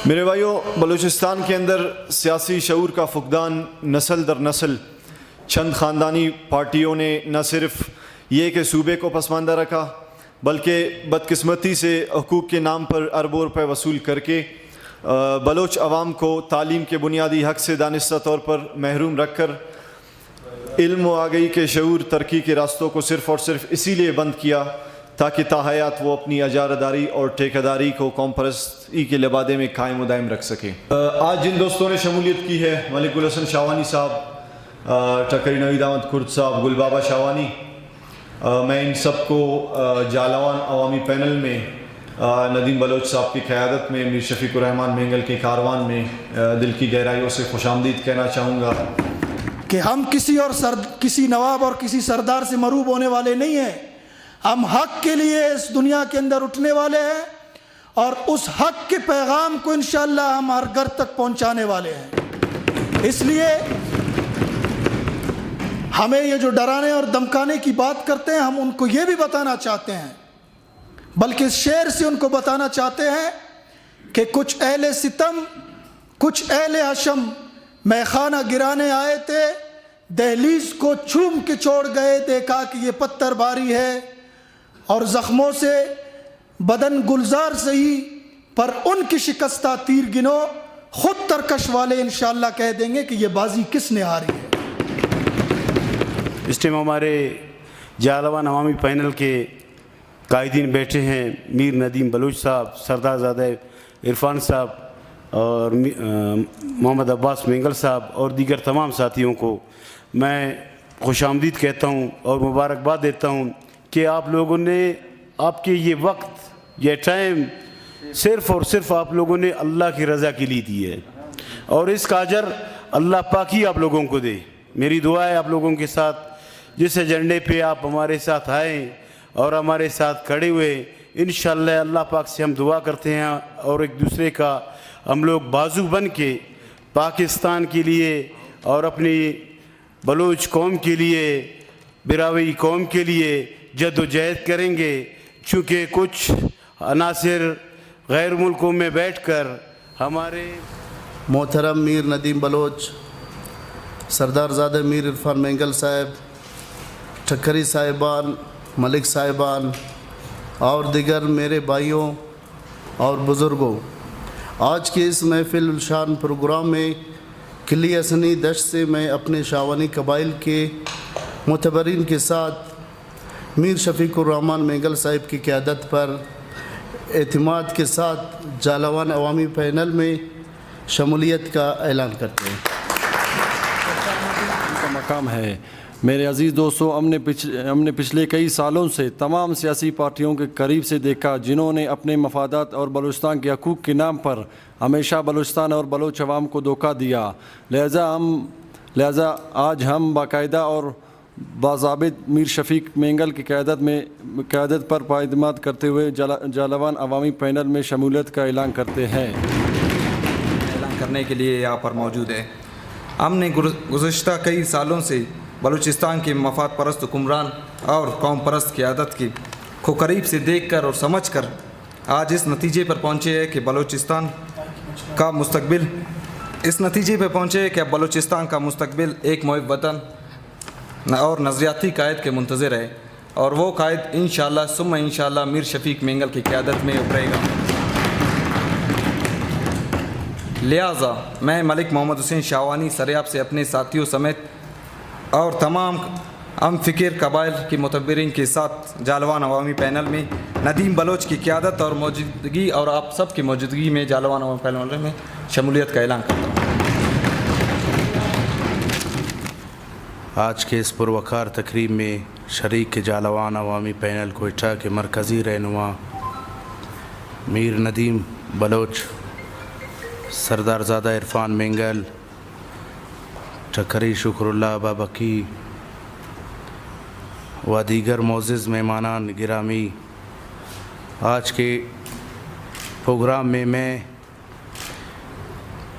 میرے بھائیوں، بلوچستان کے اندر سیاسی شعور کا فقدان نسل در نسل چند خاندانی پارٹیوں نے نہ صرف یہ کہ صوبے کو پسماندہ رکھا بلکہ بدقسمتی سے حقوق کے نام پر اربوں روپے وصول کر کے بلوچ عوام کو تعلیم کے بنیادی حق سے دانستہ طور پر محروم رکھ کر علم و آگہی کے شعور ترقی کے راستوں کو صرف اور صرف اسی لیے بند کیا تاکہ تاحیات وہ اپنی اجارہ داری اور ٹھیکیداری کو قوم پرستی کے لبادے میں قائم و دائم رکھ سکیں۔ آج جن دوستوں نے شمولیت کی ہے، ملک الحسن شاوانی صاحب، ٹکری نوید احمد کرد صاحب، گل بابا شاوانی، میں ان سب کو جالوان عوامی پینل میں ندیم بلوچ صاحب کی قیادت میں میر شفیق الرحمان مینگل کے کاروان میں دل کی گہرائیوں سے خوش آمدید کہنا چاہوں گا کہ ہم کسی نواب اور کسی سردار سے مروب ہونے والے نہیں ہیں۔ ہم حق کے لیے اس دنیا کے اندر اٹھنے والے ہیں اور اس حق کے پیغام کو انشاءاللہ ہم ہر گھر تک پہنچانے والے ہیں۔ اس لیے ہمیں یہ جو ڈرانے اور دمکانے کی بات کرتے ہیں، ہم ان کو یہ بھی بتانا چاہتے ہیں، بلکہ اس شعر سے ان کو بتانا چاہتے ہیں کہ کچھ اہل ستم، کچھ اہل حشم میخانہ گرانے آئے تھے، دہلیز کو چوم کے چھوڑ گئے، دیکھا کہ یہ پتھر باری ہے اور زخموں سے بدن گلزار سہی، پر ان کی شکستہ تیر گنو، خود ترکش والے انشاءاللہ کہہ دیں گے کہ یہ بازی کس نے ہاری ہے۔ اس ٹائم ہمارے جالوان عوامی پینل کے قائدین بیٹھے ہیں، میر ندیم بلوچ صاحب، سردار زادہ عرفان صاحب اور محمد عباس مینگل صاحب اور دیگر تمام ساتھیوں کو میں خوش آمدید کہتا ہوں اور مبارکباد دیتا ہوں کہ آپ لوگوں نے آپ کے یہ وقت، یہ ٹائم صرف اور صرف آپ لوگوں نے اللہ کی رضا کے لیے دی ہے، اور اس کا اجر اللہ پاک ہی آپ لوگوں کو دے۔ میری دعا ہے آپ لوگوں کے ساتھ، جس ایجنڈے پہ آپ ہمارے ساتھ آئیں اور ہمارے ساتھ کھڑے ہوئے، انشاءاللہ اللہ پاک سے ہم دعا کرتے ہیں اور ایک دوسرے کا ہم لوگ بازو بن کے پاکستان کے لیے اور اپنی بلوچ قوم کے لیے، براوی قوم کے لیے جد و جہد کریں گے، چونکہ کچھ عناصر غیر ملکوں میں بیٹھ کر ہمارے محترم میر ندیم بلوچ، سردار زادہ میر عرفان مینگل صاحب، ٹھکری صاحبان، ملک صاحبان اور دیگر میرے بھائیوں اور بزرگوں، آج کے اس محفل الشان پروگرام میں کلی حسنی دشت سے میں اپنے شاوانی قبائل کے معتبرین کے ساتھ میر شفیق الرحمان مینگل صاحب کی قیادت پر اعتماد کے ساتھ جالوان عوامی پینل میں شمولیت کا اعلان کرتے ہیں۔ کا مقام ہے۔ میرے عزیز دوستو، ہم نے پچھلے کئی سالوں سے تمام سیاسی پارٹیوں کے قریب سے دیکھا جنہوں نے اپنے مفادات اور بلوچستان کے حقوق کے نام پر ہمیشہ بلوچستان اور بلوچ عوام کو دھوکہ دیا۔ لہذا آج ہم باقاعدہ اور باضابط میر شفیق مینگل کی قیادت پر پائدماد کرتے ہوئے جالوان عوامی پینل میں شمولیت کا اعلان کرتے ہیں۔ اعلان کرنے کے لیے یہاں پر موجود ہے۔ ہم نے گزشتہ کئی سالوں سے بلوچستان کے مفاد پرست حکمران اور قوم پرست قیادت کو قریب سے دیکھ کر اور سمجھ کر آج اس نتیجے پر پہنچے ہیں کہ بلوچستان کا مستقبل ایک محب وطن اور نظریاتی قائد کے منتظر ہے، اور وہ قائد انشاءاللہ ثم انشاءاللہ میر شفیق مینگل کی قیادت میں ابھرے گا۔ لہٰذا میں ملک محمد حسین شاوانی سریاب سے اپنے ساتھیوں سمیت اور تمام ہم فکر قبائل کی معتبرین کے ساتھ جالوان عوامی پینل میں ندیم بلوچ کی قیادت اور موجودگی اور آپ سب کی موجودگی میں جالوان عوامی پینل میں شمولیت کا اعلان کرتا ہوں۔ آج کے اس پروقار تقریب میں شریک جالوان عوامی پینل کوئٹہ کے مرکزی رہنما میر ندیم بلوچ، سردار زادہ عرفان مینگل، ٹھکری شکر اللہ بابکی و دیگر معزز مہمانان گرامی، آج کے پروگرام میں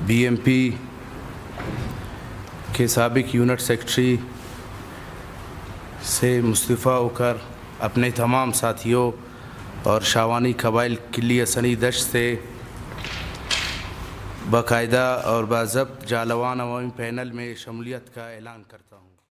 بی ایم پی کے سابق یونٹ سیکرٹری سے مستعفی ہو کر اپنے تمام ساتھیوں اور شاوانی قبائل کلی حسنی دشت سے باقاعدہ اور باضابط جالوان عوامی پینل میں شمولیت کا اعلان کرتا ہوں.